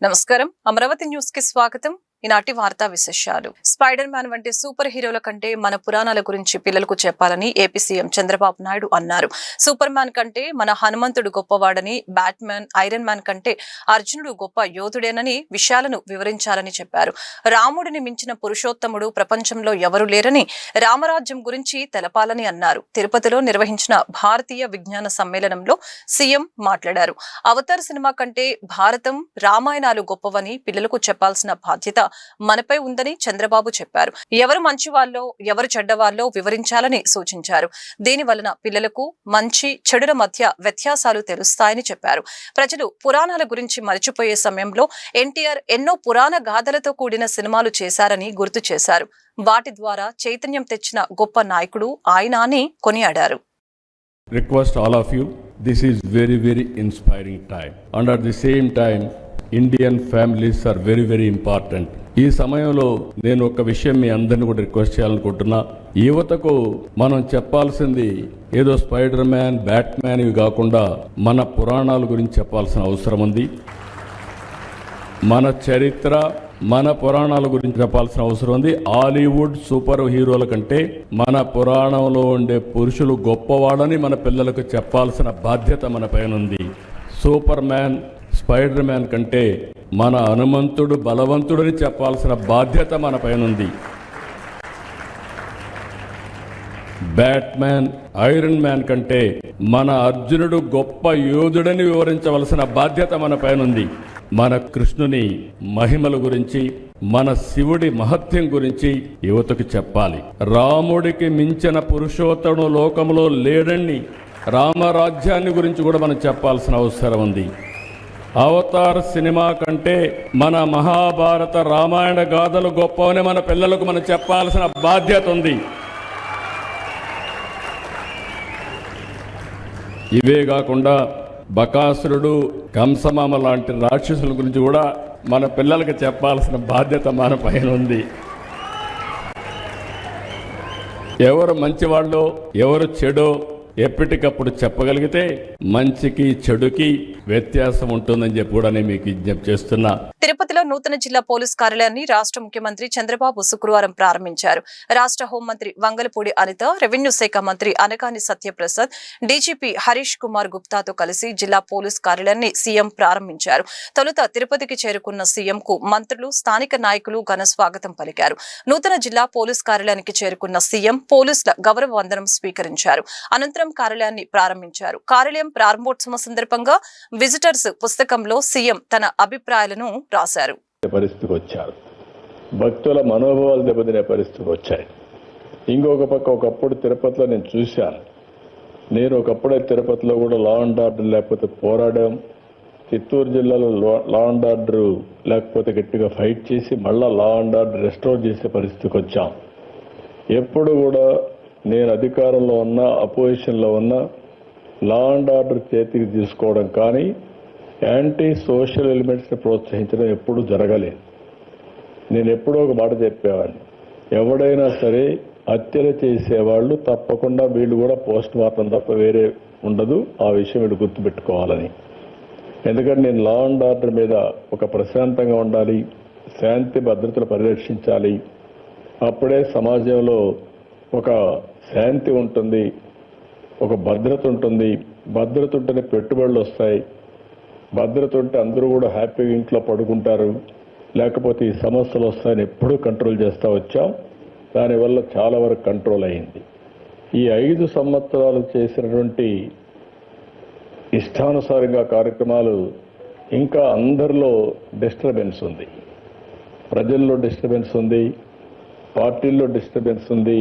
నమస్కారం అమరావతి న్యూస్ కి స్వాగతం ఈనాటి వార్తా విశేషాలు స్పైడర్ మ్యాన్ వంటి సూపర్ హీరోల కంటే మన పురాణాల గురించి పిల్లలకు చెప్పాలని ఏపీ సీఎం చంద్రబాబు నాయుడు అన్నారు. సూపర్ మ్యాన్ కంటే మన హనుమంతుడు గొప్పవాడని, బ్యాట్‌మ్యాన్, ఐరన్ మ్యాన్ కంటే అర్జునుడు గొప్ప యోధుడేనని విషయాలను వివరించాలని చెప్పారు. రాముడిని మించిన పురుషోత్తముడు ప్రపంచంలో ఎవరు లేరని, రామరాజ్యం గురించి తెలపాలని అన్నారు. తిరుపతిలో నిర్వహించిన భారతీయ విజ్ఞాన సమ్మేళనంలో సీఎం మాట్లాడారు. అవతార్ సినిమా కంటే భారతం, రామాయణాలు గొప్పవని పిల్లలకు చెప్పాల్సిన బాధ్యత మనపై ఉందని చంద్రబాబు చెప్పారు. ఎవరు మంచివాళ్ళో ఎవరు చెడ్డవాళ్ళో వివరించాలని సూచించారు. దీని వలన పిల్లలకు మంచి చెడుల మధ్య వ్యత్యాసాలు తెలుస్తాయని చెప్పారు. ప్రజలు పురాణాల గురించి మరిచిపోయే సమయంలో ఎన్టీఆర్ ఎన్నో పురాణ గాథలతో కూడిన సినిమాలు చేశారని గుర్తు చేశారు. వాటి ద్వారా చైతన్యం తెచ్చిన గొప్ప నాయకుడు ఆయన అని కొనియాడారు. Request all of you, this is very inspiring time, and at the same time Indian families are very important. ఈ సమయంలో నేను ఒక విషయం మీ అందరిని కూడా రిక్వెస్ట్ చేయాలనుకుంటున్నా. యువతకు మనం చెప్పాల్సింది ఏదో స్పైడర్ మ్యాన్, బ్యాట్‌మ్యాన్ ఇవి కాకుండా మన పురాణాల గురించి చెప్పాల్సిన అవసరం ఉంది. మన చరిత్ర, మన పురాణాల గురించి చెప్పాల్సిన అవసరం ఉంది. హాలీవుడ్ సూపర్ హీరోల కంటే మన పురాణంలో ఉండే పురుషులు గొప్పవాడని మన పిల్లలకు చెప్పాల్సిన బాధ్యత మన పైన ఉంది. సూపర్ మ్యాన్, స్పైడర్ మ్యాన్ కంటే మన హనుమంతుడు బలవంతుడని చెప్పాల్సిన బాధ్యత మన పైన ఉంది. బ్యాట్‌మ్యాన్, ఐరన్ మ్యాన్ కంటే మన అర్జునుడు గొప్ప యోధుడని వివరించవలసిన బాధ్యత మన పైన ఉంది. మన కృష్ణుని మహిమల గురించి, మన శివుడి మహత్యం గురించి యువతకు చెప్పాలి. రాముడికి మించిన పురుషోత్తముడు లోకంలో లేడని రామరాజ్యాన్ని గురించి కూడా మనం చెప్పాల్సిన అవసరం ఉంది. అవతార్ సినిమా కంటే మన మహాభారత, రామాయణ గాథలు గొప్పవని మన పిల్లలకు మనం చెప్పాల్సిన బాధ్యత ఉంది. ఇవే కాకుండా బకాసురుడు, కంసమామ లాంటి రాక్షసుల గురించి కూడా మన పిల్లలకు చెప్పాల్సిన బాధ్యత మన పైన ఉంది. ఎవరు మంచివాళ్ళో ఎవరు చెడో ఎప్పటికప్పుడు చెప్పగలిగితే మంచికి చెడుకి వ్యత్యాసం ఉంటుందని చెప్పి కూడా నేను మీకు విజ్ఞప్తి చేస్తున్నా. తిరుపతిలో నూతన జిల్లా పోలీస్ కార్యాలయాన్ని రాష్ట్ర ముఖ్యమంత్రి చంద్రబాబు శుక్రవారం ప్రారంభించారు. రాష్ట్ర హోంమంత్రి వంగలపూడి అనిత, రెవెన్యూ శాఖ మంత్రి అనగాని సత్యప్రసాద్, డీజీపీ హరీష్ కుమార్ గుప్తాతో కలిసి జిల్లా పోలీస్ కార్యాలయాన్ని సీఎం ప్రారంభించారు. తొలుత తిరుపతికి చేరుకున్న సీఎం కు మంత్రులు, స్థానిక నాయకులు ఘన స్వాగతం పలికారు. నూతన జిల్లా పోలీస్ కార్యాలయానికి చేరుకున్న సీఎం పోలీసుల గౌరవ వందనం స్వీకరించారు. అనంతరం కార్యాలయాన్ని ప్రారంభించారు. కార్యాలయం ప్రారంభోత్సవం సందర్భంగా విజిటర్స్ పుస్తకంలో సీఎం తన అభిప్రాయాలను రాశారు. పరిస్థితికి వచ్చారు, భక్తుల మనోభావాలు దెబ్బతినే పరిస్థితికి వచ్చాయి. ఇంకొక పక్క ఒకప్పుడు తిరుపతిలో నేను చూశాను. నేను ఒకప్పుడే తిరుపతిలో కూడా లా అండ్ ఆర్డర్ లేకపోతే పోరాడాం. చిత్తూరు జిల్లాలో లా అండ్ ఆర్డర్ లేకపోతే గట్టిగా ఫైట్ చేసి మళ్ళా లా అండ్ ఆర్డర్ రెస్టోర్ చేసే పరిస్థితికి వచ్చాం. ఎప్పుడు కూడా నేను అధికారంలో ఉన్నా, అపోజిషన్లో ఉన్నా లా అండ్ ఆర్డర్ చేతికి తీసుకోవడం కానీ యాంటీ సోషల్ ఎలిమెంట్స్ని ప్రోత్సహించడం ఎప్పుడూ జరగలేదు. నేను ఎప్పుడో ఒక మాట చెప్పేవాడిని, ఎవడైనా సరే హత్యలు చేసేవాళ్ళు తప్పకుండా వీళ్ళు కూడా పోస్ట్ మార్టం తప్ప వేరే ఉండదు. ఆ విషయం వీళ్ళు గుర్తుపెట్టుకోవాలని. ఎందుకంటే నేను లా అండ్ ఆర్డర్ మీద ఒక ప్రశాంతంగా ఉండాలి, శాంతి భద్రతలు పరిరక్షించాలి. అప్పుడే సమాజంలో ఒక శాంతి ఉంటుంది, ఒక భద్రత ఉంటుంది. భద్రత ఉంటేనే పెట్టుబడులు వస్తాయి. భద్రత ఉంటే అందరూ కూడా హ్యాపీగా ఇంట్లో పడుకుంటారు. లేకపోతే ఈ సమస్యలు వస్తాయని ఎప్పుడూ కంట్రోల్ చేస్తూ వచ్చాం. దానివల్ల చాలా వరకు కంట్రోల్ అయింది. ఈ 5 సంవత్సరాలు చేసినటువంటి ఇష్టానుసారంగా కార్యక్రమాలు ఇంకా అందరిలో డిస్టర్బెన్స్ ఉంది. ప్రజల్లో డిస్టర్బెన్స్ ఉంది, పార్టీల్లో డిస్టర్బెన్స్ ఉంది.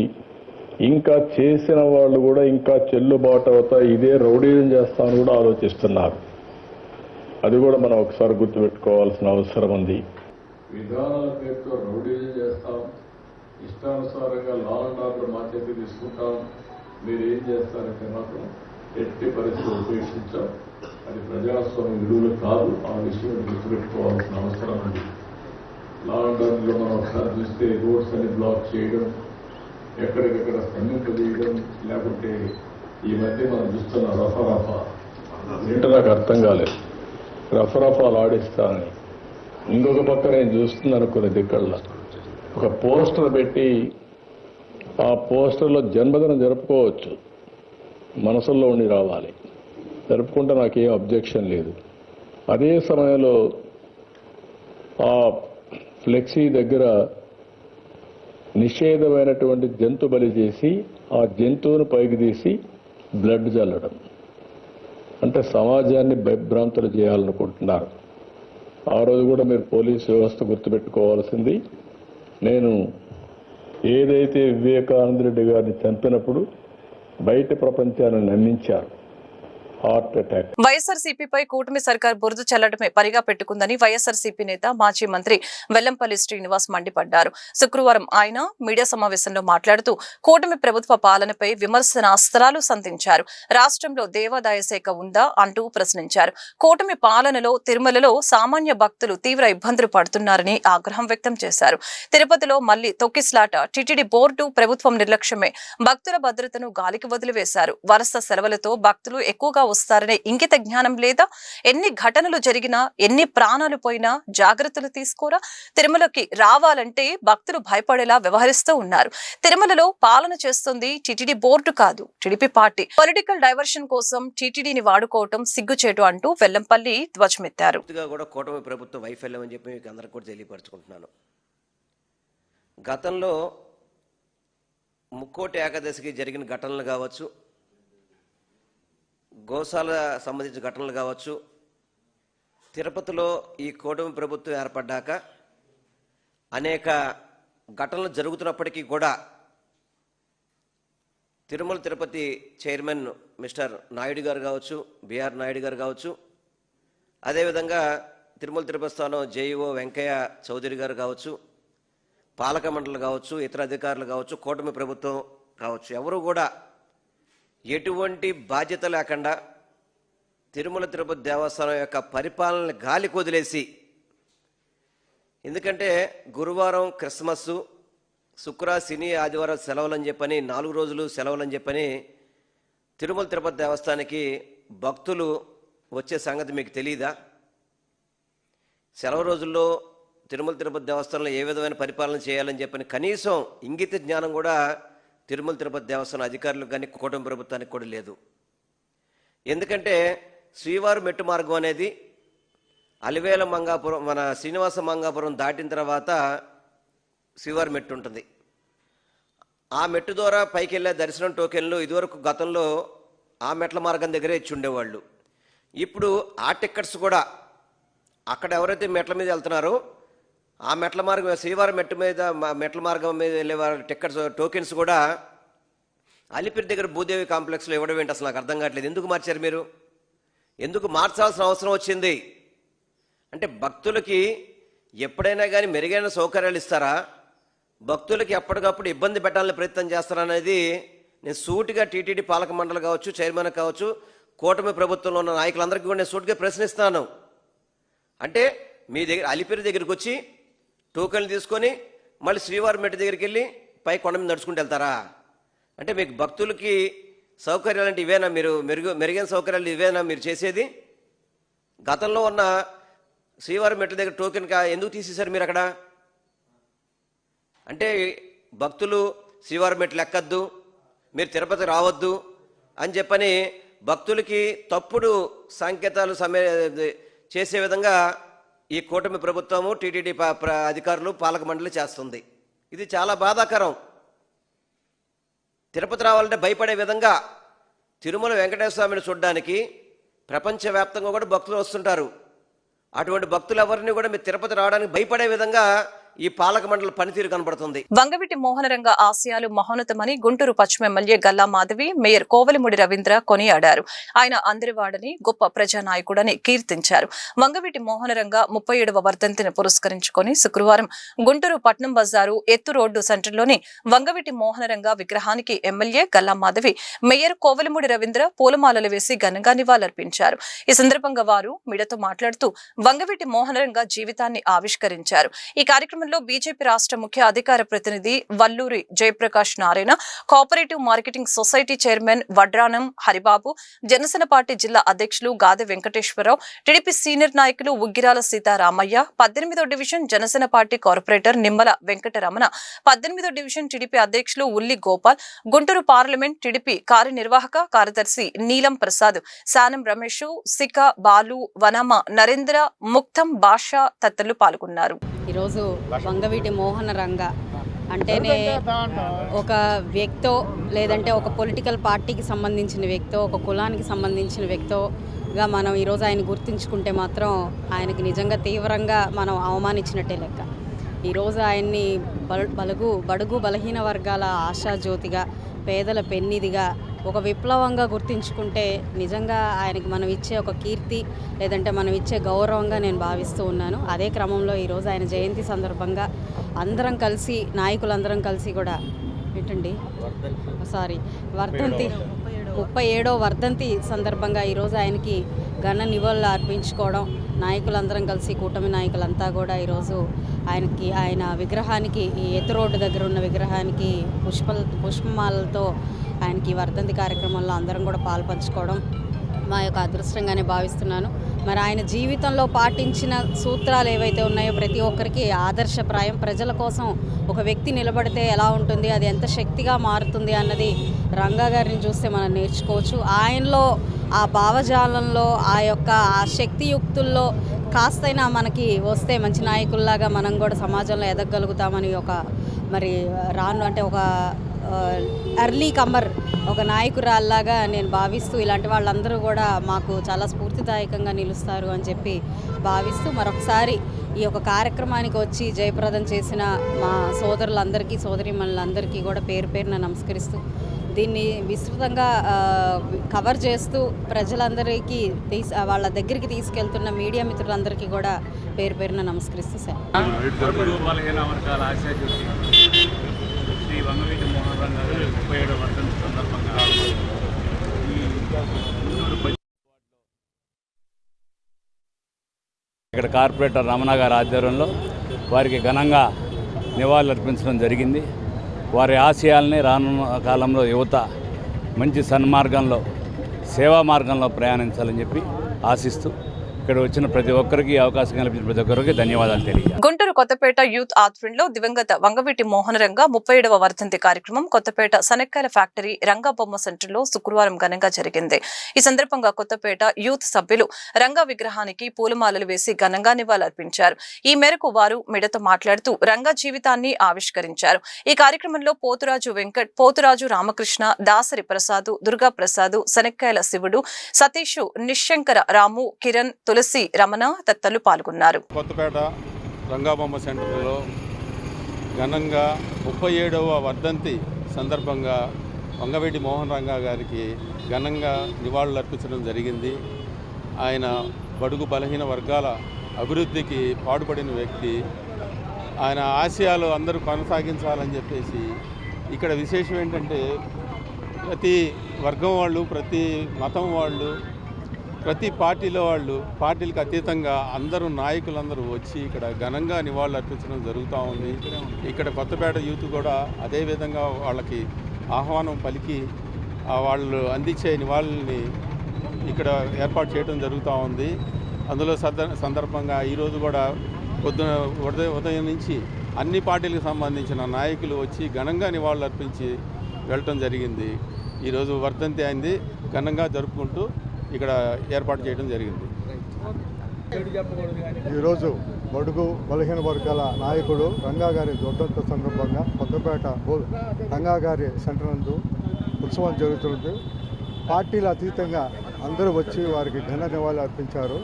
ఇంకా చేసిన వాళ్ళు కూడా ఇంకా చెల్లుబాటు అవుతా ఇదే రౌడీజం చేస్తామని కూడా ఆలోచిస్తున్నారు. అది కూడా మనం ఒకసారి గుర్తుపెట్టుకోవాల్సిన అవసరం ఉంది. విధానాల పేరుతో రౌడీజం చేస్తాం, ఇష్టానుసారంగా లా అండ్ ఆర్డర్ మా చేతికి తీసుకుంటాం, మీరు ఏం చేస్తారంటే మాత్రం ఎట్టి పరిస్థితులు ఉపేక్షించాం. అది ప్రజాస్వామ్య విలువలు కాదు. ఆ విషయం గుర్తుపెట్టుకోవాల్సిన అవసరం ఉంది. లా అండ్ ఆర్డర్లో మనం ఒకసారి చూస్తే రోడ్స్ అని బ్లాక్ చేయడం, ఎక్కడికెక్కడ స్తంభింపజేయడం, లేకుంటే ఈ మధ్య మనం చూస్తున్న రఫా ఏంటో నాకు అర్థం కాలేదు. రఫాలు ఆడిస్తానని ఇంకొక పక్క నేను చూస్తున్నాను కొన్ని దిక్కల్లో ఒక పోస్టర్ పెట్టి ఆ పోస్టర్లో జన్మదినం జరుపుకోవచ్చు, మనసుల్లో ఉండి రావాలి, జరుపుకుంటే నాకేం అబ్జెక్షన్ లేదు. అదే సమయంలో ఆ ఫ్లెక్సీ దగ్గర నిషేధమైనటువంటి జంతు బలి చేసి ఆ జంతువును పైకి తీసి బ్లడ్ చల్లడం అంటే సమాజాన్ని భయభ్రాంతులు చేయాలనుకుంటున్నారు. ఆ రోజు కూడా మీరు పోలీసు వ్యవస్థ గుర్తుపెట్టుకోవాల్సింది, నేను ఏదైతే వివేకానంద రెడ్డి గారిని చంపినప్పుడు బయట ప్రపంచాన్ని నమ్మించారు. Heart attack. వైఎస్ఆర్సీపీపై కూటమి సర్కార్ బురద చల్లడమే పనిగా పెట్టుకుందని వైఎస్ఆర్సీపీ నేత మాజీ మంత్రి వెల్లంపల్లి శ్రీనివాస్ మండిపడ్డారు. శుక్రవారం ఆయన మీడియా సమావేశంలో మాట్లాడుతూ కూటమి ప్రభుత్వ పాలనపై విమర్శనాస్త్రాలు సంధించారు. రాష్ట్రంలో దేవాదాయ శాఖ ఉందా అంటూ ప్రశ్నించారు. కూటమి పాలనలో తిరుమలలో సామాన్య భక్తులు తీవ్ర ఇబ్బందులు పడుతున్నారని ఆగ్రహం వ్యక్తం చేశారు. తిరుపతిలో మళ్లీ తొక్కిస్లాట, టీటీడీ బోర్డు ప్రభుత్వం నిర్లక్ష్యమే భక్తుల భద్రతను గాలికి వదిలివేశారు. వరుస సెలవులతో భక్తులు ఎక్కువగా వస్తారనే ఇంగిత జ్ఞానం లేదా? ఎన్ని ఘటనలు జరిగినా, ఎన్ని ప్రాణాలు పోయినా జాగ్రత్తలు తీసుకోరా? తిరుమలకి రావాలంటే భక్తులు భయపడేలా వ్యవహరిస్తూ ఉన్నారు. తిరుమలలో పాలన చేస్తుంది టీటీడీ బోర్డు కాదు, టీడీపీ పార్టీ. పొలిటికల్ డైవర్షన్ కోసం టీటీడీని వాడుకోవటం సిగ్గుచేటు అంటూ వెల్లంపల్లి ధ్వజమెత్తారు. కూటమి ప్రభుత్వ వైఫల్యం అని చెప్పి మీకు అందరికీ కూడా తెలియపరచుకుంటున్నాను. గతంలో ముక్కోటి ఏకాదశికి జరిగిన ఘటనలు కావచ్చు, గోశాల సంబంధించిన ఘటనలు కావచ్చు, తిరుపతిలో ఈ కూటమి ప్రభుత్వం ఏర్పడ్డాక అనేక ఘటనలు జరుగుతున్నప్పటికీ కూడా తిరుమల తిరుపతి చైర్మన్ మిస్టర్ నాయుడు గారు కావచ్చు, బిఆర్ నాయుడు గారు కావచ్చు, అదేవిధంగా తిరుమల తిరుపతి స్థానం జేఈఓ వెంకయ్య చౌదరి గారు కావచ్చు, పాలక మండలి కావచ్చు, ఇతర అధికారులు కావచ్చు, కూటమి ప్రభుత్వం కావచ్చు, ఎవరు కూడా ఎటువంటి బాధ్యత లేకుండా తిరుమల తిరుపతి దేవస్థానం యొక్క పరిపాలన గాలి కొదిలేసి, ఎందుకంటే గురువారం క్రిస్మస్, శుక్ర, శని, ఆదివారం సెలవులని చెప్పని 4 రోజులు సెలవులని చెప్పని తిరుమల తిరుపతి దేవస్థానానికి భక్తులు వచ్చే సంగతి మీకు తెలియదా? సెలవు రోజుల్లో తిరుమల తిరుపతి దేవస్థానంలో ఏ విధమైన పరిపాలన చేయాలని చెప్పని కనీసం ఇంగిత జ్ఞానం కూడా తిరుమల తిరుపతి దేవస్థానం అధికారులకు కానీ కూటమి ప్రభుత్వానికి కూడా లేదు. ఎందుకంటే శ్రీవారి మెట్టు మార్గం అనేది అలివేల మంగాపురం, మన శ్రీనివాస మంగాపురం దాటిన తర్వాత శ్రీవారి మెట్టు ఉంటుంది. ఆ మెట్టు ద్వారా పైకి వెళ్ళే దర్శనం టోకెన్లు ఇదివరకు గతంలో ఆ మెట్ల మార్గం దగ్గరే ఇచ్చి ఉండేవాళ్ళు. ఇప్పుడు ఆ టికెట్స్ కూడా అక్కడ ఎవరైతే మెట్ల మీద వెళ్తున్నారో ఆ మెట్ల మార్గం, శ్రీవారి మెట్ల మార్గం మీద వెళ్ళే వారి టికెట్స్ టోకెన్స్ కూడా అలిపిరి దగ్గర భూదేవి కాంప్లెక్స్లో ఇవ్వడం ఏంటి? అసలు నాకు అర్థం కావట్లేదు. ఎందుకు మార్చారు మీరు? ఎందుకు మార్చాల్సిన అవసరం వచ్చింది? అంటే భక్తులకి ఎప్పుడైనా కానీ మెరుగైన సౌకర్యాలు ఇస్తారా? భక్తులకి ఎప్పటికప్పుడు ఇబ్బంది పెట్టాలని ప్రయత్నం చేస్తారనేది నేను సూటిగా టీటీడీ పాలక మండలి కావచ్చు, చైర్మన్ కావచ్చు, కూటమి ప్రభుత్వంలో ఉన్న నాయకులందరికీ కూడా నేను సూటిగా ప్రశ్నిస్తున్నాను. అంటే మీ దగ్గర అలిపిరి దగ్గరికి వచ్చి టోకెన్లు తీసుకొని మళ్ళీ శ్రీవారి మెట్టు దగ్గరికి వెళ్ళి పై కొండ మీద నడుచుకుంటూ వెళ్తారా? అంటే మీకు భక్తులకి సౌకర్యాలు అంటే ఇవేనా? మీరు మెరుగైన సౌకర్యాలు ఇవేనా మీరు చేసేది? గతంలో ఉన్న శ్రీవారి మెట్ల దగ్గర టోకెన్ ఎందుకు తీసేశారు మీరు అక్కడ? అంటే భక్తులు శ్రీవారి మెట్లు ఎక్కద్దు, మీరు తిరుపతి రావద్దు అని చెప్పని భక్తులకి తప్పుడు సంకేతాలు చేసే విధంగా ఈ కూటమి ప్రభుత్వము, టీటీడీ అధికారులు, పాలక మండలి చేస్తుంది. ఇది చాలా బాధాకరం. తిరుపతి రావాలంటే భయపడే విధంగా తిరుమల వెంకటేశ్వర స్వామిని చూడడానికి ప్రపంచవ్యాప్తంగా కూడా భక్తులు వస్తుంటారు. అటువంటి భక్తులు ఎవరిని కూడా మీరు తిరుపతి రావడానికి భయపడే విధంగా ఈ పాలక మండలి పనితీరు కనబడుతుంది. వంగవీటి మోహనరంగ ఆశయాలు మహోన్నతమని గుంటూరు పశ్చిమ ఎమ్మెల్యే గల్లా మాధవి, మేయర్ కోవెలముడి రవీంద్ర కొనియాడారు. ఆయన అందరివాడని, గొప్ప ప్రజానాయకుడని కీర్తించారు. వంగవీటి మోహనరంగ 37వ వర్ధంతిని పురస్కరించుకొని శుక్రవారం గుంటూరు పట్నం బజారు ఎత్తు రోడ్డు సెంటర్లోని వంగవీటి మోహనరంగ విగ్రహానికి ఎమ్మెల్యే గల్లా మాధవి, మేయర్ కోవెలముడి రవీంద్ర పూలమాలలు వేసి ఘనంగా నివాళులర్పించారు. ఈ సందర్భంగా వారు మీడియాతో మాట్లాడుతూ వంగవీటి మోహనరంగ జీవితాన్ని ఆవిష్కరించారు. ఈ కార్యక్రమంలో కార్యక్రమంలో బీజేపీ రాష్ట్ర ముఖ్య అధికార ప్రతినిధి Valluri Jayaprakash Narayana, cooperative marketing society chairman Vadranam Haribabu, Janasena party జిల్లా అధ్యక్షులు గాదె వెంకటేశ్వరరావు, టీడీపీ సీనియర్ నాయకులు ఉగ్గిరాల సీతారామయ్య, 18వ division Janasena party corporator Nimmala Venkataramana, 18వ డివిజన్ టీడీపీ అధ్యక్షులు ఉల్లి గోపాల్, గుంటూరు పార్లమెంట్ టీడీపీ కార్యనిర్వాహక కార్యదర్శి నీలం ప్రసాద్, శానం రమేష్, సిక బాలు, వనమ నరేంద్ర, ముక్తం బాషా తదితరులు పాల్గొన్నారు. ఈరోజు వంగవీటి మోహన రంగ అంటేనే ఒక వ్యక్తో, లేదంటే ఒక పొలిటికల్ పార్టీకి సంబంధించిన వ్యక్తో, ఒక కులానికి సంబంధించిన వ్యక్తోగా మనం ఈరోజు ఆయన గుర్తుంచుకుంటే మాత్రం ఆయనకి నిజంగా తీవ్రంగా మనం అవమానించినట్టే లెక్క. ఈరోజు ఆయన్ని బడుగు బలహీన వర్గాల ఆశాజ్యోతిగా, పేదల పెన్నిదిగా, ఒక విప్లవంగా గుర్తించుకుంటే నిజంగా ఆయనకి మనం ఇచ్చే ఒక కీర్తి, లేదంటే మనం ఇచ్చే గౌరవంగా నేను భావిస్తూ ఉన్నాను. అదే క్రమంలో ఈరోజు ఆయన జయంతి సందర్భంగా అందరం కలిసి, నాయకులందరం కలిసి కూడా వర్ధంతి 37వ వర్ధంతి సందర్భంగా ఈరోజు ఆయనకి ఘన నివాళులు అర్పించుకోవడం, నాయకులందరం కలిసి, కూటమి నాయకులంతా కూడా ఈరోజు ఆయన విగ్రహానికి, ఈ ఎత్తు రోడ్డు దగ్గర ఉన్న విగ్రహానికి పుష్పమాలతో ఆయనకి వర్ధంతి కార్యక్రమంలో అందరం కూడా పాల్పంచుకోవడం మా యొక్క అదృష్టంగానే భావిస్తున్నాను. మరి ఆయన జీవితంలో పాటించిన సూత్రాలు ఏవైతే ఉన్నాయో ప్రతి ఒక్కరికి ఆదర్శప్రాయం. ప్రజల కోసం ఒక వ్యక్తి నిలబడితే ఎలా ఉంటుంది, అది ఎంత శక్తిగా మారుతుంది అన్నది రంగా గారిని చూస్తే మనం నేర్చుకోవచ్చు. ఆయనలో ఆ భావజాలంలో, ఆ శక్తియుక్తుల్లో కాస్తైనా మనకి వస్తే మంచి నాయకుల్లాగా మనం కూడా సమాజంలో ఎదగలుగుతామని ఒక ఎర్లీ కమ్మర్, ఒక నాయకురాల్లాగా నేను భావిస్తూ, ఇలాంటి వాళ్ళందరూ కూడా మాకు చాలా స్ఫూర్తిదాయకంగా నిలుస్తారు అని చెప్పి భావిస్తూ, మరొకసారి ఈ యొక్క కార్యక్రమానికి వచ్చి జయప్రదం చేసిన మా సోదరులందరికీ, సోదరీమణులందరికీ కూడా పేరు పేరున నమస్కరిస్తూ, దీన్ని విస్తృతంగా కవర్ చేస్తూ ప్రజలందరికీ వాళ్ళ దగ్గరికి తీసుకెళ్తున్న మీడియా మిత్రులందరికీ కూడా పేరు పేరున నమస్కరిస్తూ సార్. శ్రీ వంగవీటి మోహన రంగ గారి 37వ వర్ధంతి సందర్భంగా ఇక్కడ కార్పొరేటర్ రమణ గారి ఆధ్వర్యంలో వారికి ఘనంగా నివాళులు అర్పించడం జరిగింది. వారి ఆశయాల్ని రానున్న కాలంలో యువత మంచి సన్మార్గంలో, సేవా మార్గంలో ప్రయాణించాలని చెప్పి ఆశిస్తూ ఇక్కడ వచ్చిన ప్రతి ఒక్కరికి, అవకాశం కల్పించిన ప్రతి ఒక్కరికి ధన్యవాదాలు తెలియజేస్తాను. గుంటూరు కొత్తపేట యూత్ ఆధ్వర్యంలో దివంగత వంగవీటి మోహన రంగ 37వ వర్ధంతి కార్యక్రమం కొత్తపేట శనక్కాయల ఫ్యాక్టరీ రంగా బొమ్మ సెంటర్లో శుక్రవారం ఘనంగా జరిగింది. ఈ సందర్భంగా కొత్తపేట యూత్ సభ్యులు రంగా విగ్రహానికి పూలమాలలు వేసి ఘనంగా నివాళులర్పించారు. ఈ మేరకు వారు మీడియాతో మాట్లాడుతూ రంగా జీవితాన్ని ఆవిష్కరించారు. ఈ కార్యక్రమంలో పోతురాజు వెంకట్, పోతురాజు రామకృష్ణ, దాసరి ప్రసాద్, దుర్గా ప్రసాద్, శనక్కాయల శివుడు, సతీష్, నిశంకర రాము, కిరణ్, తులసి, రమణ తదితరులు పాల్గొన్నారు. కొత్తపేట రంగాబొమ్మ సెంటర్లో ఘనంగా 37వ వర్ధంతి సందర్భంగా వంగవీటి మోహన్ రంగా గారికి ఘనంగా నివాళులు అర్పించడం జరిగింది. ఆయన బడుగు బలహీన వర్గాల అభివృద్ధికి పాటుపడిన వ్యక్తి. ఆయన ఆశయాలు అందరూ కొనసాగించాలని చెప్పేసి ఇక్కడ విశేషం ఏంటంటే, ప్రతి వర్గం వాళ్ళు, ప్రతి మతం వాళ్ళు, ప్రతి పార్టీలో వాళ్ళు, పార్టీలకు అతీతంగా అందరూ నాయకులందరూ వచ్చి ఇక్కడ ఘనంగా నివాళులు అర్పించడం జరుగుతూ ఉంది. ఇక్కడ కొత్తపేట యూత్ కూడా అదేవిధంగా వాళ్ళకి ఆహ్వానం పలికి వాళ్ళు అందించే నివాళుల్ని ఇక్కడ ఏర్పాటు చేయడం జరుగుతూ ఉంది. అందులో సందర్భంగా ఈరోజు కూడా ఉదయం నుంచి అన్ని పార్టీలకు సంబంధించిన నాయకులు వచ్చి ఘనంగా నివాళులు అర్పించి వెళ్ళటం జరిగింది. ఈరోజు వర్ధంతి అయింది, ఘనంగా జరుపుకుంటూ ఇక్కడ ఏర్పాటు చేయడం జరిగింది. ఈరోజు బడుగు బలహీన వర్గాల నాయకుడు రంగా గారి వర్ధంతి సందర్భంగా కొత్తపేట రంగా గారి సెంటర్ నందు ఉత్సవం జరుగుతుంది. పార్టీల అతీతంగా అందరూ వచ్చి వారికి ఘన నివాళులు అర్పించారు.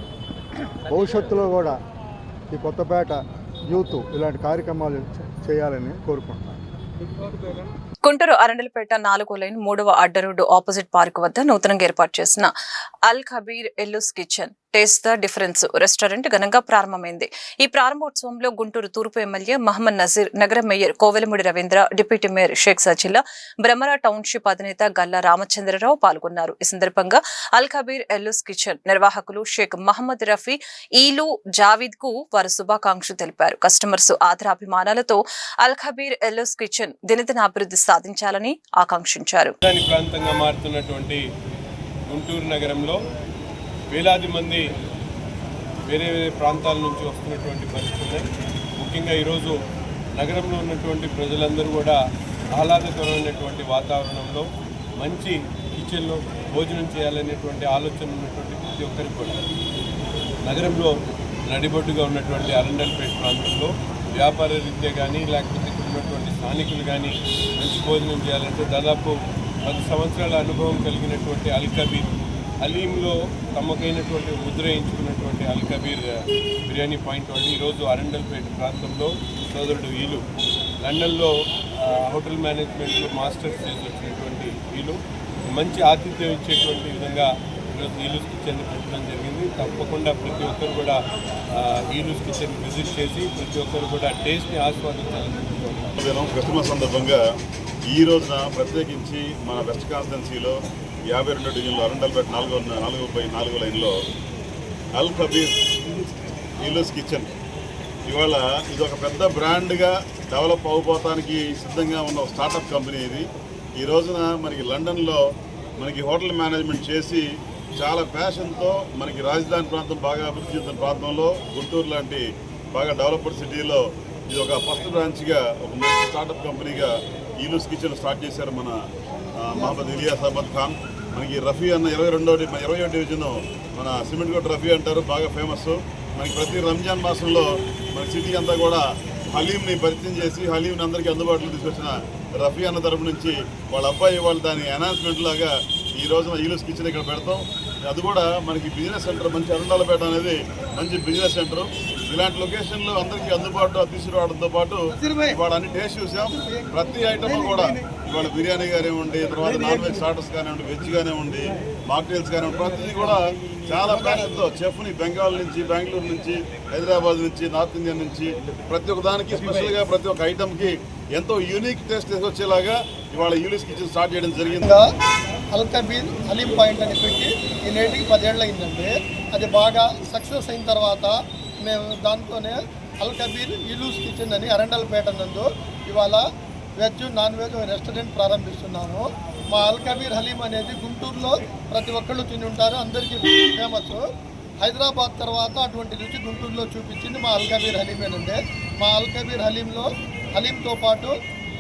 భవిష్యత్తులో కూడా ఈ కొత్తపేట యూత్ ఇలాంటి కార్యక్రమాలు చేయాలని కోరుకుంటున్నాను. గుంటూరు అరండలపేట 4వ లైన్ 3వ అడ్డరోడ్డు ఆపోజిట్ పార్క్ వద్ద నూతనంగా ఏర్పాటు చేసిన అల్ ఖబీర్ ఎల్లుస్ kitchen taste the difference restaurant ఘనంగా ప్రారంభమైంది. ఈ ప్రారంభోత్సవంలో గుంటూరు తూర్పు ఎమ్మెల్యే మహమ్మద్ నజీర్, నగర mayor Kovelamudi Ravindra, deputy mayor Sheikh Sajila, బ్రహ్మరా టౌన్షిప్ అధినేత గల్లా రామచంద్రరావు పాల్గొన్నారు. ఈ సందర్భంగా అల్ కబీర్ ఎల్లూస్ కిచెన్ నిర్వాహకులు షేక్ మహమ్మద్ రఫీ, ఈలు జావీద్ కు వారు శుభాకాంక్షలు తెలిపారు. కస్టమర్స్ ఆదరాభిమానాలతో అల్ కబీర్ ఎల్లూస్ కిచెన్ దినదిన అభివృద్ధి సాధించాలని ఆకాంక్షించారు. ప్రాంతంగా మారుతున్నటువంటి గుంటూరు నగరంలో వేలాది మంది వేరే వేరే ప్రాంతాల నుంచి వస్తున్నటువంటి పరిస్థితులు. ముఖ్యంగా ఈరోజు నగరంలో ఉన్నటువంటి ప్రజలందరూ కూడా ఆహ్లాదకరమైనటువంటి వాతావరణంలో మంచి కిచెన్లో భోజనం చేయాలనేటువంటి ఆలోచన ఉన్నటువంటి ప్రతి ఒక్కరికి కూడా నగరంలో నడిబొడ్డుగా ఉన్నటువంటి అరండల్పేట ప్రాంతంలో వ్యాపార రీత్యా కానీ లేకపోతే ఇక్కడ ఉన్నటువంటి స్థానికులు కానీ మంచి భోజనం చేయాలంటే దాదాపు 10 సంవత్సరాల అనుభవం కలిగినటువంటి అల్ కబీర్ హలీంలో తమకైనటువంటి ముద్ర ఎంచుకున్నటువంటి అల్ కబీర్ బిర్యానీ పాయింట్ వాళ్ళు ఈరోజు అరండల్పేట ప్రాంతంలో సోదరుడు వీలు లండన్లో హోటల్ మేనేజ్మెంట్లో మాస్టర్స్ చేసి వచ్చినటువంటి వీలు మంచి ఆతిథ్యం ఇచ్చేటువంటి విధంగా ఈరోజు ఈలూస్ కిచెన్ పెట్టడం జరిగింది. తప్పకుండా ప్రతి ఒక్కరు కూడా ఈలూస్ కిచెన్ విజిట్ చేసి ప్రతి ఒక్కరు కూడా టేస్ట్ని ఆస్వాదించాలని క్రిస్మస్ సందర్భంగా ఈ రోజున ప్రత్యేకించి మన వెస్ట్ కాన్స్టిట్యున్సీలో 52 డివిజన్లో అరండల్పేట 4/4 లైన్లో అల్ కబీర్ ఈలూస్ కిచెన్ ఇవాళ ఇది ఒక పెద్ద బ్రాండ్గా డెవలప్ అవబోతానికి సిద్ధంగా ఉన్న స్టార్టప్ కంపెనీ ఇది. ఈ రోజున మనకి లండన్లో మనకి హోటల్ మేనేజ్మెంట్ చేసి చాలా ప్యాషన్తో మనకి రాజధాని ప్రాంతం బాగా అభివృద్ధి చెందిన ప్రాంతంలో గుంటూరు లాంటి బాగా డెవలప్డ్ సిటీలో ఇది ఒక ఫస్ట్ బ్రాంచ్గా ఒక మంచి స్టార్టప్ కంపెనీగా ఈలూస్ కిచెన్ స్టార్ట్ చేశారు మన మహమ్మద్ ఇలియాస్ అహ్మద్ ఖాన్. మనకి రఫీ అన్న 21వ డివిజన్ మన సిమెంట్ కోట్ రఫీ అంటారు, బాగా ఫేమస్. మనకి ప్రతి రంజాన్ మాసంలో మన సిటీ అంతా కూడా హలీంని పరిచయం చేసి హలీంని అందరికీ అందుబాటులో తీసుకొచ్చిన రఫీ అన్న తరపు నుంచి వాళ్ళ అబ్బాయి వాళ్ళు దాని అనౌన్స్మెంట్ లాగా ఈ రోజున ఈలూస్ కిచెన్ ఇక్కడ పెడతాం. అది కూడా మనకి బిజినెస్ సెంటర్, మంచి అరండాలపేట అనేది మంచి బిజినెస్ సెంటర్. ఇలాంటి లొకేషన్లు అందరికీ అందుబాటులో తీసుకురావడంతో పాటు ఇవాళ అన్ని టేస్ట్ చూసాం. ప్రతి ఐటమ్ కూడా ఇవాళ బిర్యానీ కానివ్వండి, తర్వాత నాన్ వెజ్ స్టార్టర్స్ కానివ్వండి, వెజ్ కానివ్వండి, మాక్టైల్స్ కానివ్వండి, ప్రతిదీ కూడా చాలా ప్యాషన్తో చెఫ్ని బెంగాల్ నుంచి, బెంగళూరు నుంచి, హైదరాబాద్ నుంచి, నార్త్ ఇండియా నుంచి ప్రతి ఒక్క దానికి స్పెషల్గా ప్రతి ఒక్క ఐటమ్కి ఎంతో యూనిక్ టేస్ట్ తీసుకొచ్చేలాగా ఇవాళ ఈలూస్ కిచెన్ స్టార్ట్ చేయడం జరిగింది. అల్ కబీర్ హలీం పాయింట్ అని పెట్టి ఈ నేటికి 10 ఏళ్ళు అయిందండి. అది బాగా సక్సెస్ అయిన తర్వాత మేము దాంతోనే అల్ కబీర్ ఈలూస్ కిచెన్ అని అరండల్పేట నందు ఇవాళ వెజ్ నాన్ వెజ్ రెస్టారెంట్ ప్రారంభిస్తున్నాము. మా అల్ కబీర్ హలీం అనేది గుంటూరులో ప్రతి ఒక్కళ్ళు తిని ఉంటారు, అందరికీ ఫేమస్. హైదరాబాద్ తర్వాత అటువంటి రుచి గుంటూరులో చూపించింది మా అల్ కబీర్ హలీమేనండి. మా అల్ కబీర్ హలీంతో పాటు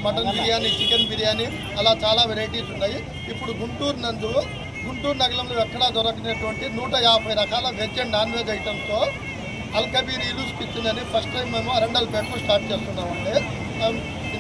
మటన్ బిర్యానీ, చికెన్ బిర్యానీ అలా చాలా వెరైటీస్ ఉన్నాయి. ఇప్పుడు గుంటూరు నగరంలో ఎక్కడా దొరకనటువంటి 150 రకాల వెజ్ అండ్ నాన్ వెజ్ ఐటమ్స్తో అల్ కబీర్ ఈలూస్ కిచెన్ అని ఫస్ట్ టైం మేము అరండల్పేటలో స్టార్ట్ చేస్తున్నామండి.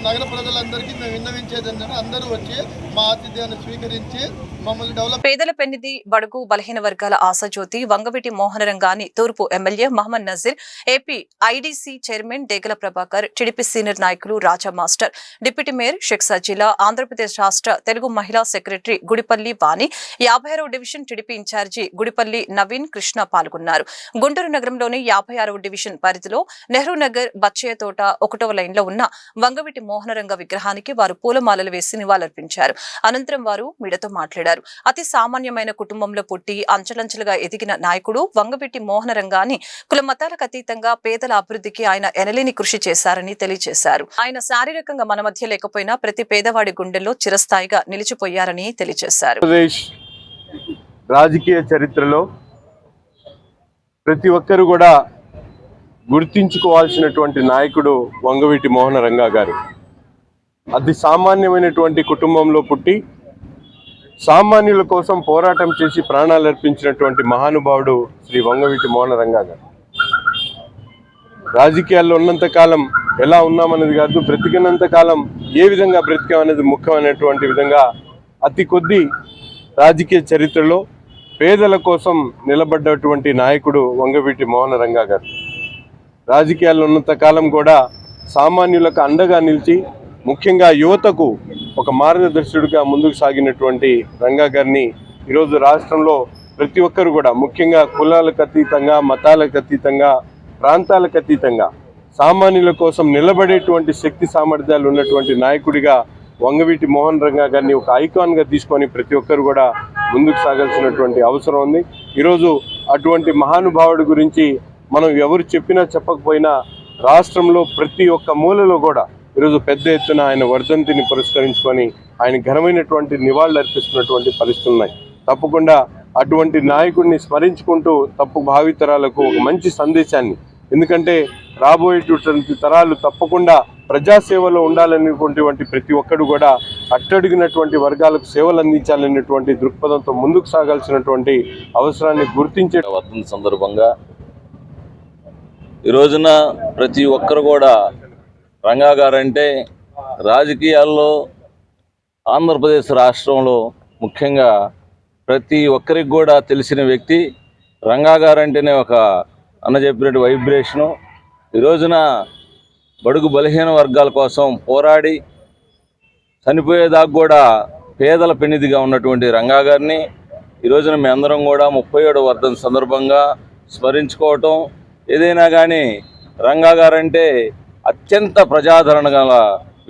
నగర ప్రజలందరికీ మేము విన్నవించేది ఏంటంటే అందరూ వచ్చి మా ఆతిథ్యాన్ని స్వీకరించి మమ్మల్ని డెవలప్. పేదల పెన్నిధి, బడుగు బలహీన వర్గాల ఆశాజ్యోతి వంగవీటి మోహన రంగాని తూర్పు MLA Mohammed Nazeer, AP IDC chairman Degala Prabhakar, TDP senior నాయకులు Raja master, deputy mayor Sheikh Sajila, Andhra Pradesh రాష్ట్ర తెలుగు మహిళా సెక్రటరీ గుడిపల్లి వాణి, 56వ division TDP in charge Gudipalli Naveen Krishna పాల్గొన్నారు. గుంటూరు నగరంలోని 56వ డివిజన్ పరిధిలో నెహ్రూ నగర్ బచ్చయ్య తోట 1వ లైన్లో ఉన్న వంగవీటి మోహనరంగ విగ్రహానికి వారు పూలమాలలు వేసి నివాళులర్పించారు. అనంతరం వారు మీడియాతో మాట్లాడారు. అతి సామాన్యమైన కుటుంబంలో పుట్టి అంచెలంచెలుగా ఎదిగిన నాయకుడు వంగవీటి మోహనరంగాని కుల మతాలకు అతీతంగా పేదల అభివృద్ధికి ఆయన ఎనలేని కృషి చేశారని తెలియజేశారు. ఆయన శారీరకంగా మన మధ్య లేకపోయినా ప్రతి పేదవాడి గుండెల్లో చిరస్థాయిగా నిలిచిపోయారని తెలియజేశారు. రాజకీయ చరిత్రలో ప్రతి ఒక్కరు కూడా గుర్తించుకోవాల్సినటువంటి నాయకుడు వంగవీటి మోహనరంగా గారు. అతి సామాన్యమైనటువంటి కుటుంబంలో పుట్టి సామాన్యుల కోసం పోరాటం చేసి ప్రాణాలు అర్పించినటువంటి మహానుభావుడు శ్రీ వంగవీటి మోహనరంగా గారు. రాజకీయాల్లో ఉన్నంతకాలం ఎలా ఉన్నామనేది కాదు, బ్రతికినంతకాలం ఏ విధంగా బ్రతికామనేది ముఖ్యమైనటువంటి విధంగా అతి కొద్ది రాజకీయ చరిత్రలో పేదల కోసం నిలబడ్డటువంటి నాయకుడు వంగవీటి మోహనరంగా గారు. రాజకీయాల్లో ఉన్నంతకాలం కూడా సామాన్యులకు అండగా నిలిచి ముఖ్యంగా యువతకు ఒక మార్గదర్శకుడిగా ముందుకు సాగినటువంటి రంగా గారిని ఈరోజు రాష్ట్రంలో ప్రతి ఒక్కరు కూడా ముఖ్యంగా కులాలకు అతీతంగా, మతాలకు అతీతంగా, ప్రాంతాలకు అతీతంగా సామాన్యుల కోసం నిలబడేటువంటి శక్తి సామర్థ్యాలు ఉన్నటువంటి నాయకుడిగా వంగవీటి మోహన్ రంగా గారిని ఒక ఐకాన్గా తీసుకొని ప్రతి ఒక్కరు కూడా ముందుకు సాగాల్సినటువంటి అవసరం ఉంది. ఈరోజు అటువంటి మహానుభావుడి గురించి మనం ఎవరు చెప్పినా చెప్పకపోయినా రాష్ట్రంలో ప్రతి ఒక్క మూలలో కూడా ఈరోజు పెద్ద ఎత్తున ఆయన వర్ధంతిని పురస్కరించుకొని ఆయన ఘనమైనటువంటి నివాళులు అర్పిస్తున్నటువంటి పరిస్థితులు ఉన్నాయి. తప్పకుండా అటువంటి నాయకుడిని స్మరించుకుంటూ తప్పు భావితరాలకు ఒక మంచి సందేశాన్ని, ఎందుకంటే రాబోయేటువంటి తరాలు తప్పకుండా ప్రజాసేవలో ఉండాలనేటువంటి ప్రతి ఒక్కడు కూడా అట్టడిగినటువంటి వర్గాలకు సేవలు అందించాలనేటువంటి దృక్పథంతో ముందుకు సాగాల్సినటువంటి అవసరాన్ని గుర్తించే వర్ధంతి సందర్భంగా ఈ రోజున ప్రతి ఒక్కరు కూడా రంగా గారంటే రాజకీయాల్లో ఆంధ్రప్రదేశ్ రాష్ట్రంలో ముఖ్యంగా ప్రతి ఒక్కరికి కూడా తెలిసిన వ్యక్తి. రంగా గారంటేనే ఒక అన్న చెప్పినట్టు వైబ్రేషను. ఈ రోజున బడుగు బలహీన వర్గాల కోసం పోరాడి చనిపోయేదాకా కూడా పేదల పెన్నిధిగా ఉన్నటువంటి రంగా గారిని ఈ రోజున మీ అందరం కూడా 37వ వర్ధంతి సందర్భంగా స్మరించుకోవటం. ఏదైనా కానీ రంగా గారంటే అత్యంత ప్రజాదరణ గల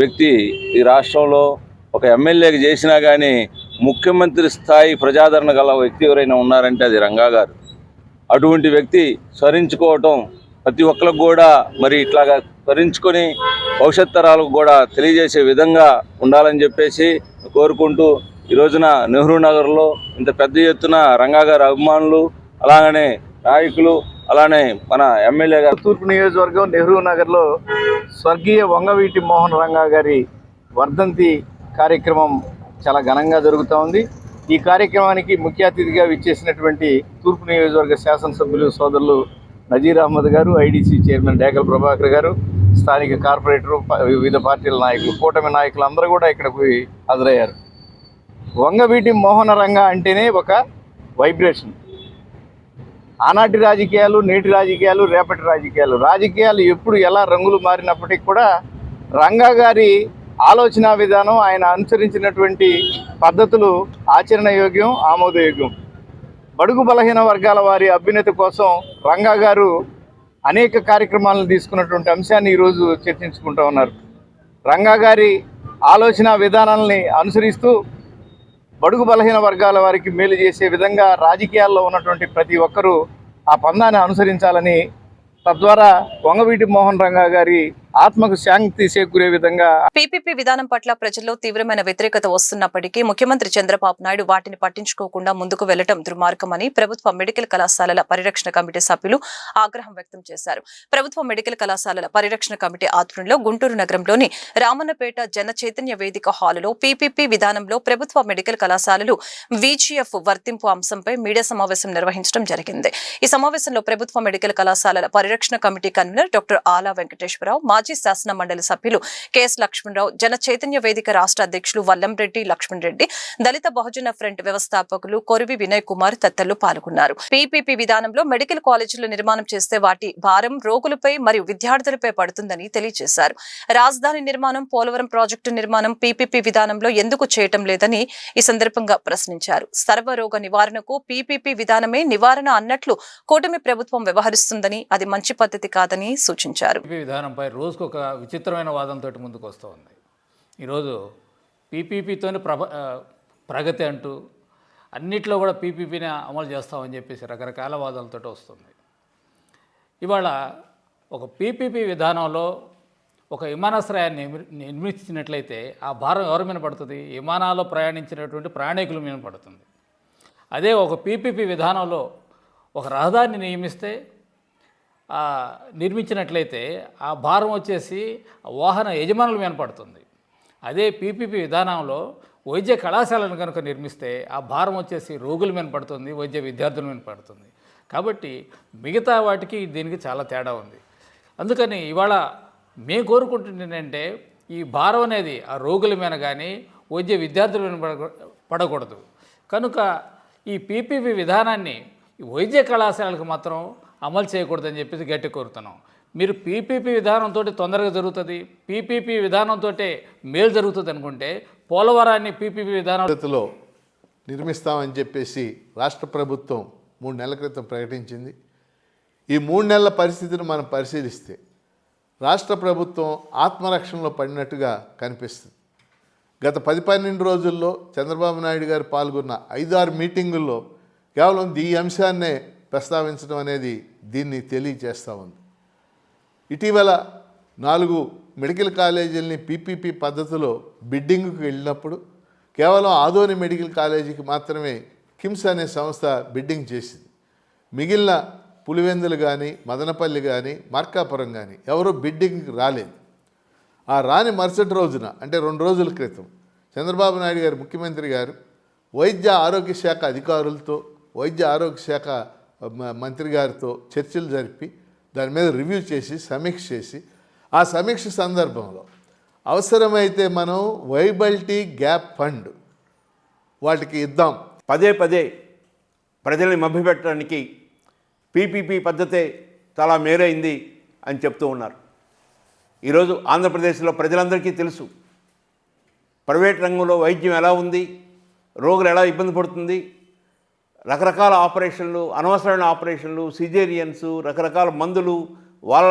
వ్యక్తి. ఈ రాష్ట్రంలో ఒక ఎమ్మెల్యేకి చేసినా కానీ ముఖ్యమంత్రి స్థాయి ప్రజాదరణ గల వ్యక్తి ఎవరైనా ఉన్నారంటే అది రంగా గారు. అటువంటి వ్యక్తి స్మరించుకోవటం ప్రతి ఒక్కరికి కూడా మరి ఇట్లాగా స్మరించుకొని భవిష్యత్ తరాలకు కూడా తెలియజేసే విధంగా ఉండాలని చెప్పేసి కోరుకుంటూ ఈ రోజున నెహ్రూ నగర్లో ఇంత పెద్ద ఎత్తున రంగా గారి అభిమానులు, అలాగనే నాయకులు, అలానే మన ఎమ్మెల్యే గారు తూర్పు నియోజకవర్గం నెహ్రూ నగర్లో స్వర్గీయ వంగవీటి మోహన్ రంగా గారి వర్ధంతి కార్యక్రమం చాలా ఘనంగా జరుగుతూ ఉంది. ఈ కార్యక్రమానికి ముఖ్య అతిథిగా విచ్చేసినటువంటి తూర్పు నియోజకవర్గ శాసనసభ్యులు సోదరులు నజీర్ అహ్మద్ గారు, ఐడీసీ చైర్మన్ డేగల ప్రభాకర్ గారు, స్థానిక కార్పొరేటరు, వివిధ పార్టీల నాయకులు, కూటమి నాయకులు అందరూ కూడా ఇక్కడికి హాజరయ్యారు. వంగవీటి మోహన రంగా అంటేనే ఒక వైబ్రేషన్. ఆనాటి రాజకీయాలు, నేటి రాజకీయాలు, రేపటి రాజకీయాలు ఎప్పుడు ఎలా రంగులు మారినప్పటికీ కూడా రంగా గారి ఆలోచన విధానం, ఆయన అనుసరించినటువంటి పద్ధతులు ఆచరణయోగ్యం, ఆమోదయోగ్యం. బడుగు బలహీన వర్గాల వారి అభ్యున్నతి కోసం రంగా గారు అనేక కార్యక్రమాలను తీసుకున్నటువంటి అంశాన్ని ఈరోజు చర్చించుకుంటూ ఉన్నారు. రంగా గారి ఆలోచన విధానాలని అనుసరిస్తూ బడుగు బలహీన వర్గాల వారికి మేలు చేసే విధంగా రాజకీయాల్లో ఉన్నటువంటి ప్రతి ఒక్కరూ ఆ పందాన్ని అనుసరించాలని, తద్వారా వంగవీటి మోహన్ రంగా గారి ఆత్మకు శాంతి చేకూరే విధంగా పీపీపీ విధానం పట్ల ప్రజల్లో తీవ్రమైన వ్యతిరేకత వస్తున్నప్పటికీ ముఖ్యమంత్రి చంద్రబాబు నాయుడు వాటిని పట్టించుకోకుండా ముందుకు వెళ్లడం దుర్మార్గమని ప్రభుత్వ మెడికల్ కళాశాలల పరిరక్షణ కమిటీ సభ్యులు ఆగ్రహం వ్యక్తం చేశారు. ప్రభుత్వ మెడికల్ కళాశాలల పరిరక్షణ కమిటీ ఆధ్వర్యంలో గుంటూరు నగరంలోని రామన్నపేట జన చైతన్య వేదిక హాలులో పీపీపీ విధానంలో ప్రభుత్వ మెడికల్ కళాశాలలు VGF వర్తింపు అంశంపై మీడియా సమావేశం నిర్వహించడం జరిగింది. ఈ సమావేశంలో ప్రభుత్వ మెడికల్ కళాశాలల పరిరక్షణ కమిటీ కన్వీనర్ డాక్టర్ ఆలా వెంకటేశ్వరరావు, మాజీ శాసన మండలి సభ్యులు కెఎస్ లక్ష్మణరావు, జన చైతన్య వేదిక రాష్ట్ర అధ్యక్షులు వల్లంరెడ్డి లక్ష్మణ్ రెడ్డి, దళిత బహుజన ఫ్రంట్ వ్యవస్థాపకులు కొరివి వినయ్ కుమార్ తదితరులు పాల్గొన్నారు. పీపీపీ విధానంలో మెడికల్ కాలేజీలు నిర్మాణం చేస్తే వాటి భారం రోగులపై మరియు విద్యార్థులపై పడుతుందని తెలియజేశారు. రాజధాని నిర్మాణం, పోలవరం ప్రాజెక్టు నిర్మాణం పీపీపీ విధానంలో ఎందుకు చేయటం లేదని ఈ సందర్భంగా ప్రశ్నించారు. సర్వరోగ నివారణకు పీపీపీ విధానమే నివారణ అన్నట్లు కూటమి ప్రభుత్వం వ్యవహరిస్తుందని, అది మంచి పద్ధతి కాదని సూచించారు. విధానంపై రోజుకు ఒక విచిత్రమైన వాదంతో ముందుకు వస్తూ ఉంది. ఈరోజు పీపీపీతోనే ప్రగతి అంటూ అన్నిట్లో కూడా పీపీపీని అమలు చేస్తామని చెప్పేసి రకరకాల వాదాలతో వస్తుంది. ఇవాళ ఒక పీపీపీ విధానంలో ఒక విమానాశ్రయాన్ని నిర్మించినట్లయితే ఆ భారం ఎవరి మీద పడుతుంది? విమానాల్లో ప్రయాణించినటువంటి ప్రయాణికుల మీద పడుతుంది. అదే ఒక పీపీపీ విధానంలో ఒక రహదారిని నిర్మించినట్లయితే ఆ భారం వచ్చేసి వాహన యజమానుల మీద పడుతుంది. అదే పీపీపీ విధానంలో వైద్య కళాశాలను కనుక నిర్మిస్తే ఆ భారం వచ్చేసి రోగుల మీద పడుతుంది, వైద్య విద్యార్థుల మీద పడుతుంది. కాబట్టి మిగతా వాటికి దీనికి చాలా తేడా ఉంది. అందుకని ఇవాళ మేము కోరుకుంటుంది ఏంటంటే ఈ భారం అనేది ఆ రోగుల మీద కానీ వైద్య విద్యార్థుల మీద పడకూడదు. కనుక ఈ పీపీపీ విధానాన్ని వైద్య కళాశాలకు మాత్రం అమలు చేయకూడదని చెప్పేసి గట్టి కోరుతున్నాం. మీరు పీపీపీ విధానంతో తొందరగా జరుగుతుంది, పీపీపీ విధానంతో మేలు జరుగుతుంది అనుకుంటే పోలవరాన్ని పీపీపీ విధానంలో నిర్మిస్తామని చెప్పేసి రాష్ట్ర ప్రభుత్వం 3 నెలల క్రితం ప్రకటించింది. ఈ 3 నెలల పరిస్థితిని మనం పరిశీలిస్తే రాష్ట్ర ప్రభుత్వం ఆత్మరక్షణలో పడినట్టుగా కనిపిస్తుంది. గత 10-12 రోజుల్లో చంద్రబాబు నాయుడు గారు పాల్గొన్న 5-6 మీటింగుల్లో కేవలం ఈ అంశాన్నే ప్రస్తావించడం అనేది దీన్ని తెలియజేస్తూ ఉంది. ఇటీవల 4 మెడికల్ కాలేజీలని పీపీపీ పద్ధతిలో బిడ్డింగ్కి వెళ్ళినప్పుడు కేవలం ఆదోని మెడికల్ కాలేజీకి మాత్రమే కిమ్స్ అనే సంస్థ బిడ్డింగ్ చేసింది. మిగిలిన పులివెందులు కానీ, మదనపల్లి కానీ, మార్కాపురం కానీ ఎవరూ బిడ్డింగ్కి రాలేదు. ఆ రాని మరుసటి రోజున అంటే 2 రోజుల క్రితం చంద్రబాబు నాయుడు గారు ముఖ్యమంత్రి గారు వైద్య ఆరోగ్య శాఖ అధికారులతో, వైద్య ఆరోగ్య శాఖ మంత్రి గారితో చర్చలు జరిపి దాని మీద రివ్యూ చేసి సమీక్ష చేసి ఆ సమీక్ష సందర్భంలో అవసరమైతే మనం వైబిలిటీ గ్యాప్ ఫండ్ వాటికి ఇద్దాం. పదే ప్రజల్ని మభ్యపెట్టడానికి పీపీపీ పద్ధతే చాలా మేరైంది అని చెప్తూ ఉన్నారు. ఈరోజు ఆంధ్రప్రదేశ్లో ప్రజలందరికీ తెలుసు ప్రైవేట్ రంగంలో వైద్యం ఎలా ఉంది, రోగులు ఎలా ఇబ్బంది పడుతుంది. రకరకాల ఆపరేషన్లు, అనవసరమైన ఆపరేషన్లు, సిజేరియన్స్, రకరకాల మందులు, వాళ్ళ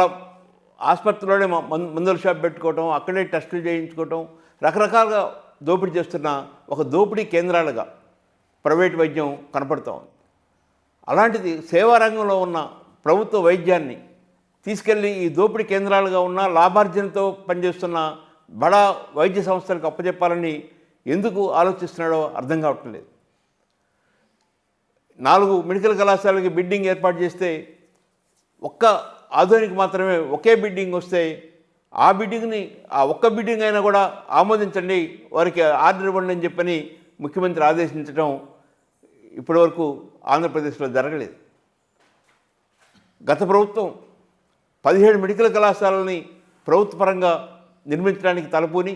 ఆసుపత్రిలోనే మందుల షాప్ పెట్టుకోవటం, అక్కడే టెస్టులు చేయించుకోవటం, రకరకాలుగా దోపిడీ చేస్తున్న ఒక దోపిడీ కేంద్రాలుగా ప్రైవేట్ వైద్యం కనపడుతూ ఉంది. అలాంటిది సేవారంగంలో ఉన్న ప్రభుత్వ వైద్యాన్ని తీసుకెళ్ళి ఈ దోపిడీ కేంద్రాలుగా ఉన్న లాభార్జనతో పనిచేస్తున్న బడా వైద్య సంస్థలకు అప్పచెప్పాలని ఎందుకు ఆలోచిస్తున్నాడో అర్థం కావటం లేదు. 4 మెడికల్ కళాశాలకి బిడ్డింగ్ ఏర్పాటు చేస్తే ఒక్క ఆధునిక మాత్రమే ఒకే బిడ్డింగ్ వస్తే ఆ బిడ్డింగ్ని ఆ ఒక్క బిడ్డింగ్ అయినా కూడా ఆమోదించండి, వారికి ఆర్డర్ ఇవ్వండి అని చెప్పని ముఖ్యమంత్రి ఆదేశించడం ఇప్పటివరకు ఆంధ్రప్రదేశ్లో జరగలేదు. గత ప్రభుత్వం 17 మెడికల్ కళాశాలని ప్రభుత్వ పరంగా నిర్మించడానికి తలపూని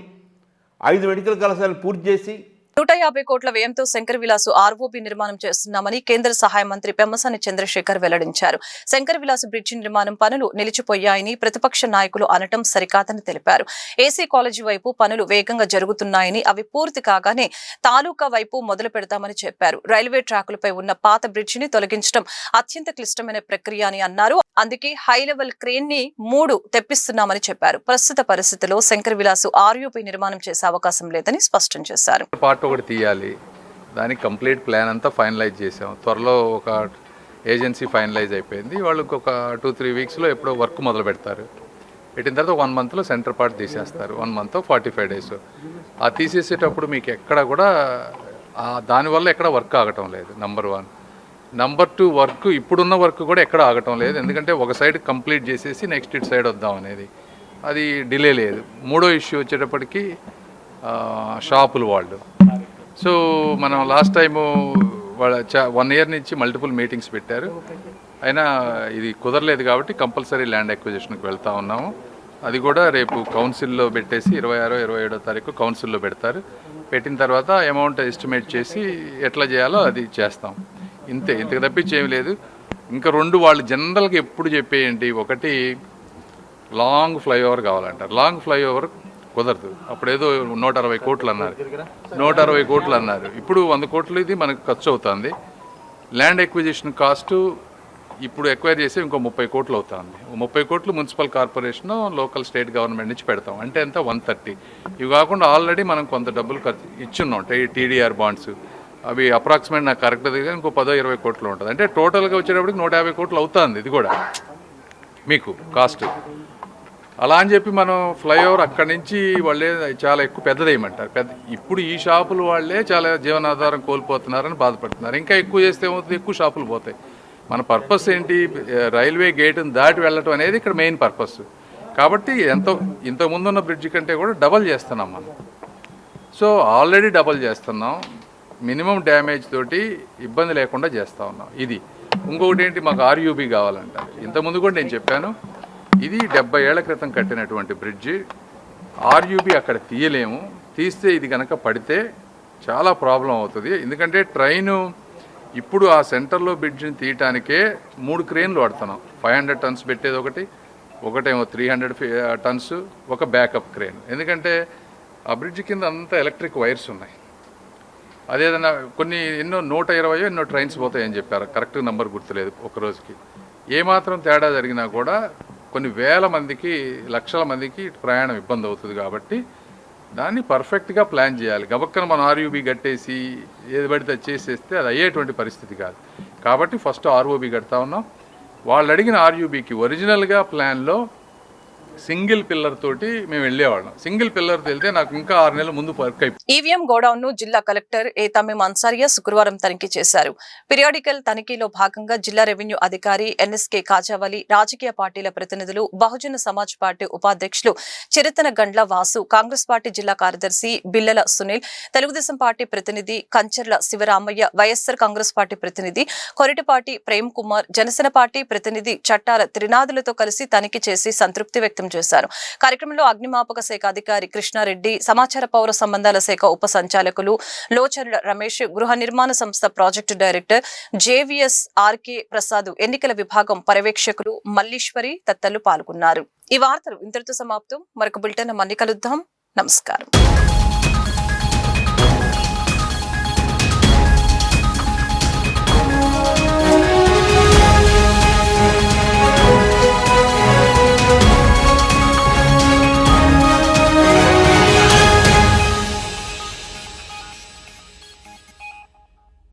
5 మెడికల్ కళాశాలలు పూర్తి చేసి 150 కోట్ల వ్యయంతో శంకర్ విలాసు ఆర్ఓబి నిర్మాణం చేస్తున్నామని కేంద్ర సహాయ మంత్రి పెమ్మసాని చంద్రశేఖర్ వెల్లడించారు. శంకర్ విలాసు బ్రిడ్జి నిర్మాణం పనులు నిలిచిపోయాయని ప్రతిపక్ష నాయకులు అనటం సరికాదని తెలిపారు. ఏసీ కాలేజీ వైపు పనులు వేగంగా జరుగుతున్నాయని, అవి పూర్తి కాగానే తాలూకా వైపు మొదలు పెడతామని చెప్పారు. రైల్వే ట్రాకులపై ఉన్న పాత బ్రిడ్జిని తొలగించడం అత్యంత క్లిష్టమైన ప్రక్రియ అని అన్నారు. అందుకే హై లెవెల్ క్రేన్ ని 3 తెప్పిస్తున్నామని చెప్పారు. ప్రస్తుత పరిస్థితిలో శంకర్ విలాసు ఆర్ఓబి నిర్మాణం చేసే అవకాశం లేదని స్పష్టం చేశారు. ఒకటి తీయాలి, దానికి కంప్లీట్ ప్లాన్ అంతా ఫైనలైజ్ చేసాం. త్వరలో ఒక ఏజెన్సీ ఫైనలైజ్ అయిపోయింది. వాళ్ళు ఒక 2-3 వీక్స్లో ఎప్పుడో వర్క్ మొదలు పెడతారు. పెట్టిన తర్వాత 1 మంత్లో సెంటర్ పార్ట్ తీసేస్తారు. 1 మంత్ 45 డేస్. ఆ తీసేసేటప్పుడు మీకు ఎక్కడ కూడా దానివల్ల ఎక్కడ వర్క్ ఆగటం లేదు. నెంబర్ 1. నెంబర్ 2, వర్క్ ఇప్పుడున్న వర్క్ కూడా ఎక్కడ ఆగటం లేదు. ఎందుకంటే ఒక సైడ్ కంప్లీట్ చేసేసి నెక్స్ట్ ఇటు సైడ్ వద్దాం అనేది, అది డిలే లేదు. 3వ ఇష్యూ వచ్చేటప్పటికి షాపులు వాళ్ళు. సో మనం లాస్ట్ టైము వాళ్ళ 1 ఇయర్ నుంచి మల్టిపుల్ మీటింగ్స్ పెట్టారు, అయినా ఇది కుదరలేదు. కాబట్టి కంపల్సరీ ల్యాండ్ అక్విజిషన్కి వెళ్తూ ఉన్నాము. అది కూడా రేపు కౌన్సిల్లో పెట్టేసి 26-27 తారీఖు కౌన్సిల్లో పెడతారు. పెట్టిన తర్వాత అమౌంట్ ఎస్టిమేట్ చేసి ఎట్లా చేయాలో అది చేస్తాం. ఇంతకు తప్పించి ఏమి లేదు. ఇంకా 2 వాళ్ళు జనరల్గా ఎప్పుడు చెప్పేయండి, ఒకటి లాంగ్ ఫ్లైఓవర్ కావాలంటారు. లాంగ్ ఫ్లైఓవర్ కుదరదు. అప్పుడేదో 160 కోట్లు అన్నారు, 160 కోట్లు అన్నారు. ఇప్పుడు 100 కోట్లు ఇది మనకు ఖర్చు అవుతుంది. ల్యాండ్ ఎక్విజిషన్ కాస్టు ఇప్పుడు ఎక్వైర్ చేసి ఇంకో 30 కోట్లు అవుతుంది. 30 కోట్లు municipal corporation, local state government నుంచి పెడతాం. అంటే ఎంత 130. ఇవి కాకుండా ఆల్రెడీ మనం కొంత డబ్బులు ఖర్చు ఇచ్చున్నాం. టీడీఆర్ బాండ్స్ అవి అప్రాక్సిమేట్ నాకు కరెక్ట్ దగ్గర ఇంకో 10-20 కోట్లు ఉంటుంది. అంటే టోటల్గా వచ్చేటప్పటికి 150 కోట్లు అవుతుంది. ఇది కూడా మీకు కాస్ట్. అలా అని చెప్పి మనం ఫ్లైఓవర్ అక్కడి నుంచి వాళ్ళే చాలా ఎక్కువ పెద్దదేయమంటారు. ఇప్పుడు ఈ షాపులు వాళ్ళే చాలా జీవనాధారం కోల్పోతున్నారని బాధపడుతున్నారు. ఇంకా ఎక్కువ చేస్తే ఏమవుతుంది, ఎక్కువ షాపులు పోతాయి. మన పర్పస్ ఏంటి, రైల్వే గేటును దాటి వెళ్ళటం అనేది ఇక్కడ మెయిన్ పర్పస్. కాబట్టి ఇంతకుముందున్న బ్రిడ్జి కంటే కూడా డబల్ చేస్తున్నాం మనం. సో ఆల్రెడీ డబల్ చేస్తున్నాం. మినిమం డ్యామేజ్ తోటి ఇబ్బంది లేకుండా చేస్తూ ఉన్నాం. ఇది ఇంకొకటి ఏంటి, మాకు ఆర్యూబీ కావాలంటారు. ఇంతకుముందు కూడా నేను చెప్పాను, ఇది 70 ఏళ్ల క్రితం కట్టినటువంటి బ్రిడ్జి. ఆర్యూబీ అక్కడ తీయలేము. తీస్తే ఇది కనుక పడితే చాలా ప్రాబ్లం అవుతుంది. ఎందుకంటే ట్రైను ఇప్పుడు ఆ సెంటర్లో బ్రిడ్జిని తీయటానికే 3 క్రేన్లు వాడుతున్నాం. 500 టన్స్ పెట్టేది ఒకటేమో 300 టన్స్, ఒక బ్యాకప్ క్రేన్. ఎందుకంటే ఆ బ్రిడ్జి కింద అంతా ఎలక్ట్రిక్ వైర్స్ ఉన్నాయి. అదేదన్నా కొన్ని ఎన్నో 120 ఎన్నో ట్రైన్స్ పోతాయని చెప్పారు, కరెక్ట్ నెంబర్ గుర్తులేదు ఒక రోజుకి. ఏమాత్రం తేడా జరిగినా కూడా కొన్ని వేల మందికి, లక్షల మందికి ప్రయాణం ఇబ్బంది అవుతుంది. కాబట్టి దాన్ని పర్ఫెక్ట్గా ప్లాన్ చేయాలి. గబక్కన మనం ఆర్యూబీ కట్టేసి ఏది పడితే చేసేస్తే అది అయ్యేటువంటి పరిస్థితి కాదు. కాబట్టి ఫస్ట్ ఆర్ఓబీ కడతా ఉన్నాం. వాళ్ళు అడిగిన ఆర్యూబీకి ఒరిజినల్గా ప్లాన్లో సింగిల్ పిల్లర్ తోటి మేము వెళ్ళేవాళ్ళం. సింగిల్ పిల్లర్ వెళ్తే నాకు ఇంకా 6 నెలల ముందు వర్క్ అయిపోయింది. ఈవీఎం గోడౌన్ ను జిల్లా కలెక్టర్ ఏ తమీం అన్సారియా శుక్రవారం తనిఖీ చేశారు. పీరియాడికల్ తనిఖీలో భాగంగా జిల్లా రెవెన్యూ అధికారి ఎన్ఎస్కే కాజావలి, రాజకీయ పార్టీల ప్రతినిధులు, బహుజన సమాజ్ పార్టీ ఉపాధ్యక్షులు చిరతన గండ్ల వాసు, కాంగ్రెస్ పార్టీ జిల్లా కార్యదర్శి బిల్లల సునీల్, తెలుగుదేశం పార్టీ ప్రతినిధి కంచర్ల శివరామయ్య, వైఎస్ఆర్ కాంగ్రెస్ పార్టీ ప్రతినిధి కొరిటిపాటి ప్రేమ్ కుమార్, జనసేన పార్టీ ప్రతినిధి చట్టాల త్రినాథులతో కలిసి తనిఖీ చేసి సంతృప్తి వ్యక్తం చేశారు. కార్యక్రమంలో అగ్నిమాపక శాఖ అధికారి కృష్ణారెడ్డి, సమాచార పౌర సంబంధాల శాఖ ఉప సంచాలకులు లోచర్ల రమేష్, గృహ నిర్మాణ సంస్థ project director JVS RK Prasad, ఎన్నికల విభాగం పర్యవేక్షకులు మల్లీశ్వరి తదితరులు పాల్గొన్నారు. ఈ వార్తలు ఇంతటితో సమాప్తం. మరొక బులెటిన్ మళ్ళీ కలుద్దాం. నమస్కారం.